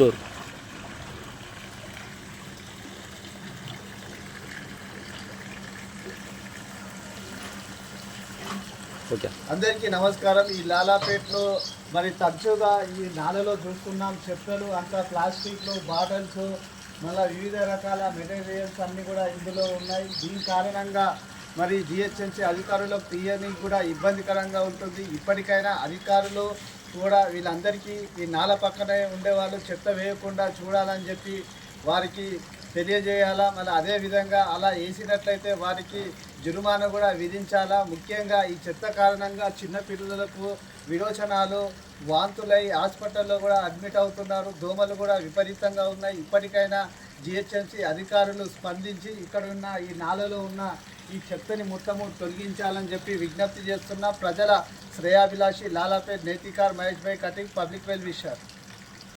Door. Okay, అందరికీ నమస్కారం. ఈ లాలాపేట్లో మరి తరచుగా ఈ నాలలో చూస్తున్నాం, చెత్తలు అంతా ప్లాస్టిక్లు, బాటిల్స్, మళ్ళీ వివిధ రకాల మెటీరియల్స్ అన్నీ కూడా ఇందులో ఉన్నాయి. దీని కారణంగా మరి జిహెచ్ఎంసీ అధికారులకు తీయడానికి కూడా ఇబ్బందికరంగా ఉంటుంది. ఇప్పటికైనా అధికారులు కూడా వీళ్ళందరికీ ఈ నాల పక్కనే ఉండేవాళ్ళు చెత్త వేయకుండా చూడాలని చెప్పి వారికి తెలియజేయాలా. మళ్ళీ అదేవిధంగా అలా వేసినట్లయితే వారికి జురుమానా కూడా విధించాలా. ముఖ్యంగా ఈ చెత్త కారణంగా చిన్నపిల్లలకు విరోచనాలు, వాంతులై హాస్పిటల్లో కూడా అడ్మిట్ అవుతున్నారు. దోమలు కూడా విపరీతంగా ఉన్నాయి. ఇప్పటికైనా జిహెచ్ఎంసీ అధికారులు స్పందించి ఇక్కడ ఉన్న ఈ నాలలో ఉన్న ఈ చెత్తని మొత్తము తొలగించాలని చెప్పి విజ్ఞప్తి చేస్తున్న ప్రజల శ్రేయాభిలాషి లాలాపేట్ నేతికార్ మహేష్ భాయ్ కటింగ్ పబ్లిక్ వెల్ విషర్.